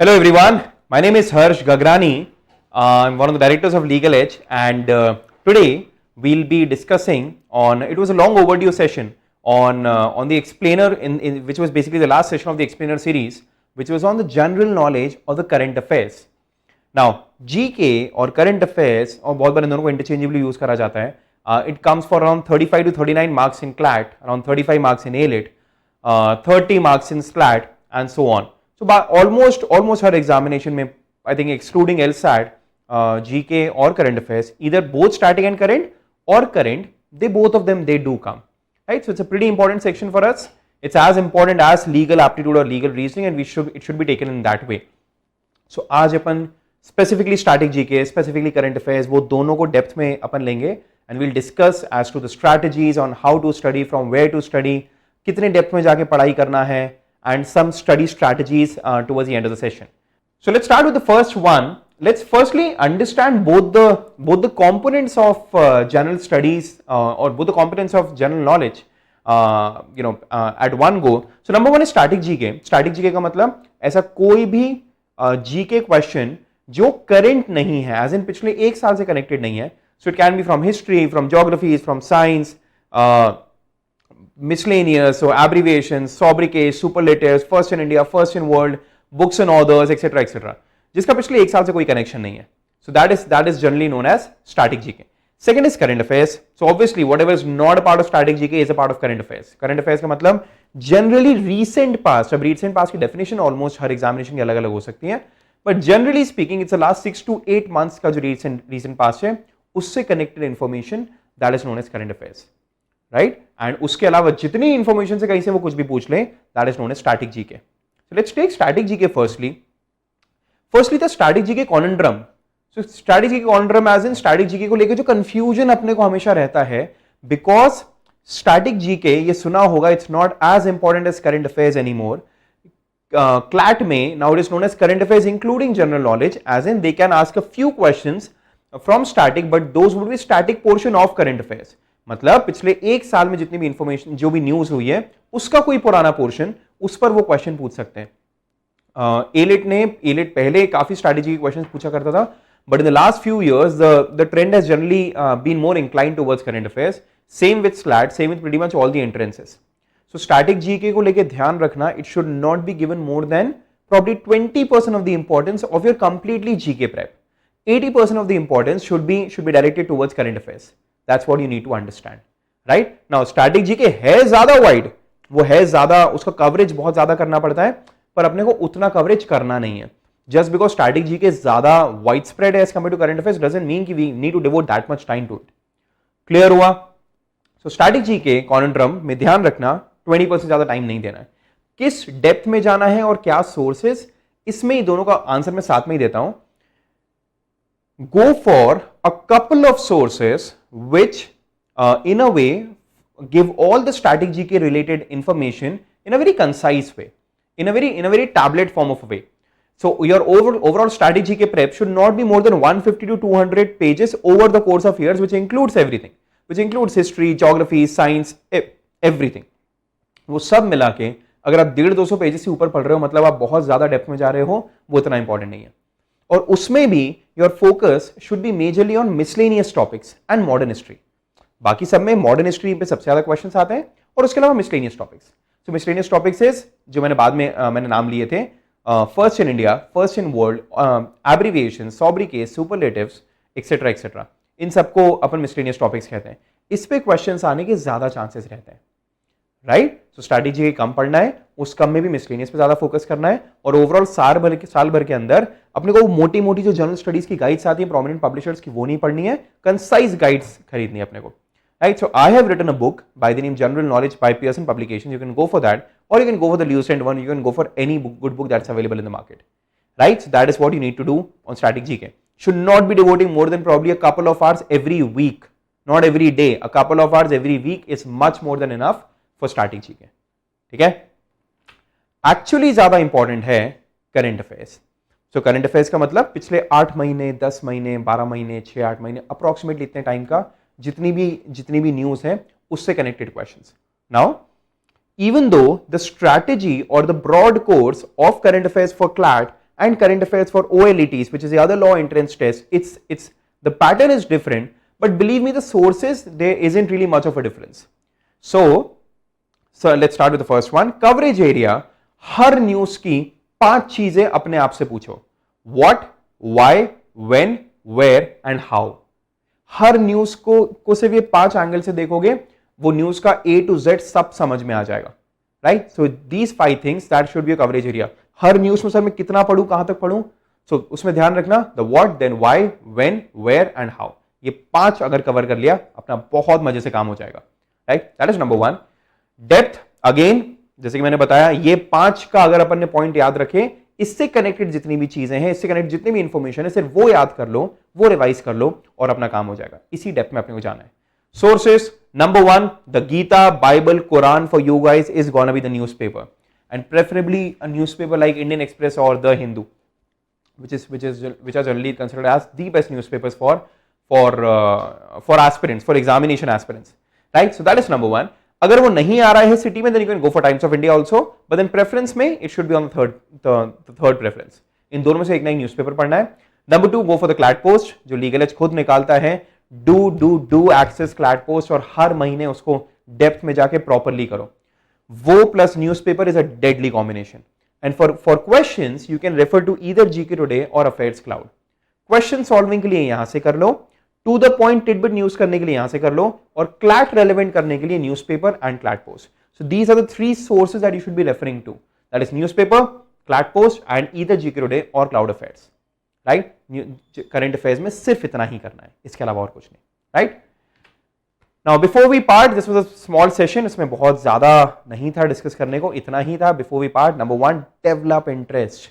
Hello everyone, my name is Harsh Gagrani. I'm one of the directors of Legal Edge, and today we'll be discussing on, it was a long overdue session on the explainer which was basically the last session of the explainer series, which was on the general knowledge of the current affairs. Now GK और current affairs और बहुत बार इन दोनों को interchangeably use करा जाता है. It comes for around 35 to 39 marks in CLAT, around 35 marks in ALET, 30 marks in SLAT and so on. So by almost her examination में I think excluding LSAT, GK or current affairs, either both static and current or current, both of them do come, right? So it's a pretty important section for us. It's as important as legal aptitude or legal reasoning, and it should be taken in that way. So आज अपन specifically static GK, specifically current affairs, वो दोनों को depth में अपन लेंगे, and we'll discuss as to the strategies on how to study, from where to study, कितने depth में जाके पढ़ाई करना है, and some study strategies towards the end of the session. So let's start with the first one. Let's firstly understand both the components of general studies or both the components of general knowledge at one go. So number one is static GK. Static GK का मतलब ऐसा कोई भी GK question जो current नहीं है, as in पिछले एक साल से connected नहीं है. So it can be from history, from geography, from science, miscellaneous, so abbreviations, sobriquets, superlatives, first in India, first in world, books and authors, etc. जिसका पिछले एक साल से कोई connection नहीं है. So that is generally known as static GK. Second is current affairs. So obviously whatever is not a part of static GK is a part of current affairs. Current affairs का मतलब generally recent past. अब recent past की definition almost हर examination की अलग अलग हो सकती है. But generally speaking, it's the last 6 to 8 months का जो recent past है, उससे connected information, that is known as current affairs. Right? And उसके अलावा जितनी इंफॉर्मेशन से कहीं से वो कुछ भी पूछ ले, that is known as static GK. So let's take static GK firstly. Firstly the static GK conundrum. So static GK conundrum as in static GK को लेकर जो confusion अपने को हमेशा रहता है, because static GK ये सुना होगा, it's not as important as current affairs anymore. CLAT में now it is known as current affairs including general knowledge, as in they can ask a few questions from static, but those would be static portion of current affairs. मतलब पिछले एक साल में जितनी भी information जो भी न्यूज हुई है उसका कोई पुराना पोर्शन, उस पर वो क्वेश्चन पूछ सकते हैं. एलेट पहले काफी स्ट्रैटेजी के क्वेश्चन पूछा करता था, but in the last few years the trend has generally been more inclined towards current affairs. Same with SLAT, same with pretty much all the entrances. So static GK को लेके ध्यान रखना, it should not be given more than probably 20% of the importance of your completely GK prep. 80% of the importance should be directed towards current affairs. That's what you need to understand, right? Now static GK है ज्यादा wide, वो है ज्यादा, उसका coverage बहुत ज्यादा करना पड़ता है, पर अपने को उतना कवरेज करना नहीं है. Just because static GK ज्यादा वाइड स्प्रेड है as compared to current affairs doesn't mean कि we need to devote that much time to it. Clear हुआ? So static GK conundrum में ध्यान रखना 20% ज्यादा टाइम नहीं देना है. किस डेप्थ में जाना है और क्या सोर्सेस, इसमें ही दोनों का आंसर मैं साथ में ही देता हूं. Go for a couple of sources which in a way give all the static GK related information in a very concise way, in a very tablet form of a way. So your overall static GK prep should not be more than 150 to 200 pages over the course of years, which includes everything, which includes history, geography, science, everything. वो सब मिला के अगर आप 150-200 pages से ऊपर पढ़ रहे हो, मतलब आप बहुत ज्यादा डेप्थ में जा रहे हो, वो इतना इंपॉर्टेंट नहीं है. और उसमें भी your focus should be majorly on miscellaneous topics and modern history. बाकी सब में मॉडर्न हिस्ट्री पे सबसे ज्यादा क्वेश्चंस आते हैं, और उसके अलावा miscellaneous topics. So miscellaneous topics is जो मैंने बाद में मैंने नाम लिए थे, first in India, first in world, abbreviation, sobriquets, superlatives, etcetera. इन सबको अपन मिसलेनियस टॉपिक्स कहते हैं. इस पे क्वेश्चंस आने के ज्यादा चांसेस रहते हैं, राइट? सो स्ट्रैटेजी कम पढ़ना है, उस कम में भी मिसलेनियस पे ज्यादा फोकस करना है, और ओवरऑल साल भर के अंदर अपने को मोटी मोटी जो जनरल स्टडीज की गाइड्स आती है प्रोमिनेंट पब्लिशर्स की, वो नहीं पढ़नी है, कंसाइज गाइड्स खरीदनी है अपने को, right? So I have written a book by the name general knowledge by Pearson publication. You can go for that, और you can go for the Lucent one, you can go for any good book that's available in the market, right? So that is what you need to do on static GK. Should not be devoting more than probably a couple of hours every week, not every day. A couple of hours every week is much more than enough for static GK. ठीक है? Actually ज्यादा important है current affairs. So current affairs का मतलब पिछले 8 महीने, 10 महीने, 12 महीने, 6-8 महीने, अप्रोक्सीमेटली इतने टाइम का जितनी भी न्यूज है उससे connected questions. Now even though the strategy or the broad course of current affairs for CLAT and current affairs for OLETs, which is the other law entrance test, it's the pattern is different, but believe me, the sources, there isn't really much of a difference. So let's start with the first one. Coverage area, her news की 5 चीजें अपने आप से पूछो. What, why, when, where and how. Her news को सिर्फ ये 5 angle से देखोगे, वो न्यूज का A to Z सब समझ में आ जाएगा. Right, so these 5 things that should be a coverage area. Her news में सर मैं कितना पढ़ूं, कहां तक पढ़ूं, सो उसमें ध्यान रखना the what, then why, when, where and how. ये 5 अगर कवर कर लिया, अपना बहुत मजे से काम हो जाएगा. Right, that is number 1. Depth, again जैसे कि मैंने बताया, ये 5 का अगर अपन ने पॉइंट याद रखे, इससे कनेक्टेड जितनी भी चीजें हैं, इससे कनेक्टेड जितनी भी इंफॉर्मेशन है, सिर्फ वो याद कर लो, वो रिवाइज कर लो और अपना काम हो जाएगा. इसी डेप्थ में अपने को जाना है. Sources, number 1, the Gita, Bible, Quran for you guys is gonna be the newspaper, and preferably a newspaper like Indian Express or The Hindu, which are generally considered as the best newspapers for aspirants, for examination aspirants, right? So that is number 1. अगर वो नहीं आ रहा है city में, then you can go for Times of India also, but then preference में it should be on the third preference. इन दोनों में से एक ना एक न्यूज़पेपर पढ़ना है. Number 2, go for the Clat Post, जो लीगल एज खुद निकालता है. डू एक्सेस क्लैट पोस्ट और हर महीने उसको डेप्थ में जाके प्रॉपरली करो. वो plus newspaper is a deadly combination. And for questions you can refer to either GK today और अफेयर्स क्लाउड. क्वेश्चन सॉल्विंग के लिए यहां से कर लो, to the point tidbit news करने के लिए यहां से कर लो, और क्लैट रेलेवेंट करने के लिए newspaper and CLAT post. So these are the 3 sources that you should be referring to. That is newspaper, CLAT post and either GK today और cloud affairs. Right, current affairs में सिर्फ इतना ही करना है, इसके अलावा और कुछ नहीं. Right, now before we part, this was a small session, इसमें बहुत ज्यादा नहीं था डिस्कस करने को, इतना ही था. Before we part, number 1, develop interest.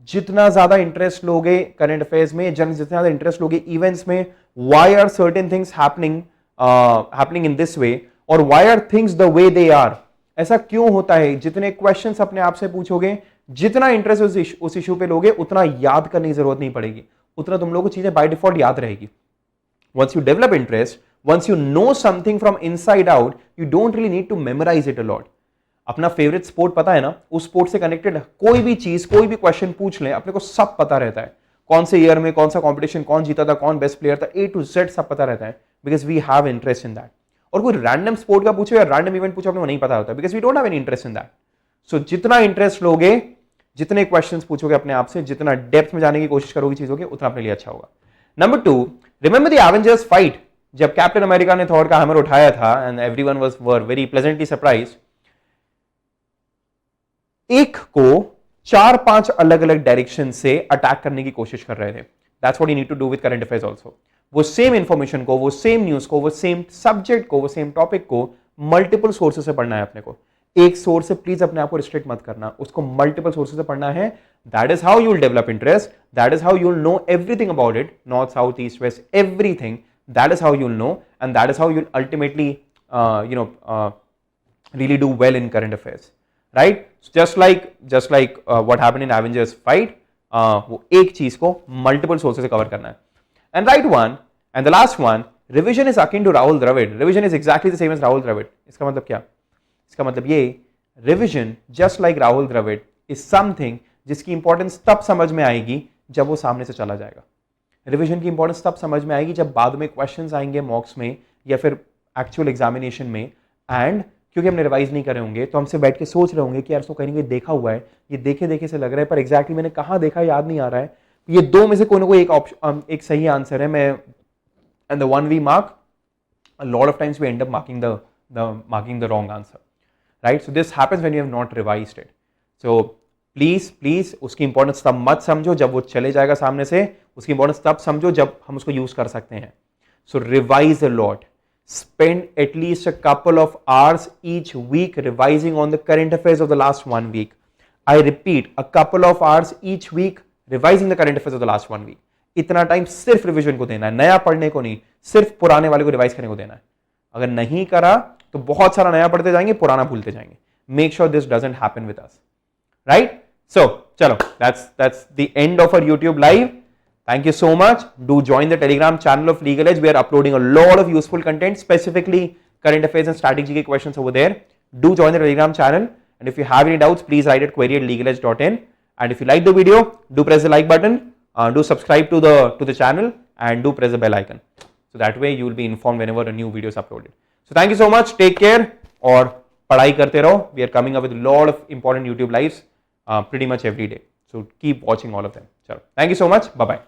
जितना ज्यादा इंटरेस्ट लोगे करंट अफेयर्स में, जितना ज्यादा इंटरेस्ट लोगे इवेंट्स में, why are certain things happening in this way, और why are things the way they are. ऐसा क्यों होता है, जितने क्वेश्चंस अपने आप से पूछोगे, जितना इंटरेस्ट उस इशू पे लोगे, उतना याद करने की जरूरत नहीं पड़ेगी, उतना तुम लोगों को चीजें बाय डिफॉल्ट याद रहेगी. Once you develop interest, once you know something from inside out, you don't really need to memorize it a lot. अपना फेवरेट स्पोर्ट पता है ना, उस स्पोर्ट से कनेक्टेड कोई भी चीज, कोई भी क्वेश्चन पूछ लें, अपने को सब पता रहता है. कौन से ईयर में कौन सा कंपटीशन, कौन जीता था, कौन बेस्ट प्लेयर था, A to Z सब पता रहता है, because we have interest in that. और कोई रैंडम स्पोर्ट का पूछो या रैंडम इवेंट पूछो, अपने को नहीं पता होता, because we don't have any interest in that. So जितना इंटरेस्ट लोगे, जितने क्वेश्चंस पूछोगे अपने आप से, जितना डेप्थ में जाने की कोशिश करोगे चीजों के, उतना अपने लिए अच्छा होगा. Number 2, remember the Avengers fight. जब कैप्टन अमेरिका ने थॉर का हैमर उठाया था and everyone were very pleasantly surprised, एक को 4-5 अलग अलग डायरेक्शन से अटैक करने की कोशिश कर रहे थे. That's what you need to do with current affairs also. वो सेम इंफॉर्मेशन को, वो सेम न्यूज को, वो सेम सब्जेक्ट को, वो सेम टॉपिक को मल्टीपल सोर्सेस से पढ़ना है अपने को. एक सोर्स से प्लीज अपने आप को रिस्ट्रिक्ट मत करना, उसको मल्टीपल सोर्सेस से पढ़ना है. That is how you will develop interest, that is how you will know everything about it, north south east west everything. That is how you'll know, and that is how you'll ultimately really do well in current affairs, right? So just like what happened in Avengers fight, वो एक चीज को multiple sources से cover करना है. And right one, and the last one, revision is akin to Rahul Dravid. Revision is exactly the same as Rahul Dravid. इसका मतलब क्या? इसका मतलब ये, revision just like Rahul Dravid is something जिसकी importance तब समझ में आएगी जब वो सामने से चला जाएगा. रिवीजन की इंपॉर्टेंस तब समझ में आएगी जब बाद में क्वेश्चंस आएंगे मॉक्स में या फिर एक्चुअल एग्जामिनेशन में, एंड क्योंकि हमने रिवाइज नहीं करे होंगे तो हमसे बैठ के सोच रहे होंगे कि यार इसको कहीं ना कहीं देखा हुआ है, ये देखे देखे से लग रहा है, पर एग्जैक्टली मैंने कहाँ देखा याद नहीं आ रहा है. ये 2 में से कोई ना कोई एक ऑप्शन, एक सही आंसर है. मैं and the one we mark, a lot of times we end up marking the wrong answer, right? So this happens when you have not revised it. So please उसकी इंपॉर्टेंस तब मत समझो जब वो चले जाएगा सामने से, उसकी इंपॉर्टेंस तब समझो जब हम उसको यूज कर सकते हैं. So revise a lot, spend at least a couple of hours each week revising on the current affairs of the last 1 week. I repeat, a couple of hours each week revising the current affairs of the last 1 week. इतना time सिर्फ revision को देना है, नया पढ़ने को नहीं, सिर्फ पुराने वाले को रिवाइज करने को देना है. अगर नहीं करा तो बहुत सारा नया पढ़ते जाएंगे, पुराना भूलते जाएंगे. Make sure this doesn't happen with us, right? So, chalo, that's the end of our YouTube live. Thank you so much. Do join the Telegram channel of Legal Edge. We are uploading a lot of useful content, specifically current affairs and strategic questions over there. Do join the Telegram channel. And if you have any doubts, please write at query@legaledge.in. And if you like the video, do press the like button, do subscribe to the channel, and do press the bell icon. So that way you will be informed whenever a new video is uploaded. So thank you so much. Take care और पढ़ाई करते रहो. We are coming up with a lot of important YouTube lives pretty much every day. So keep watching all of them. Chalo. Thank you so much. Bye bye.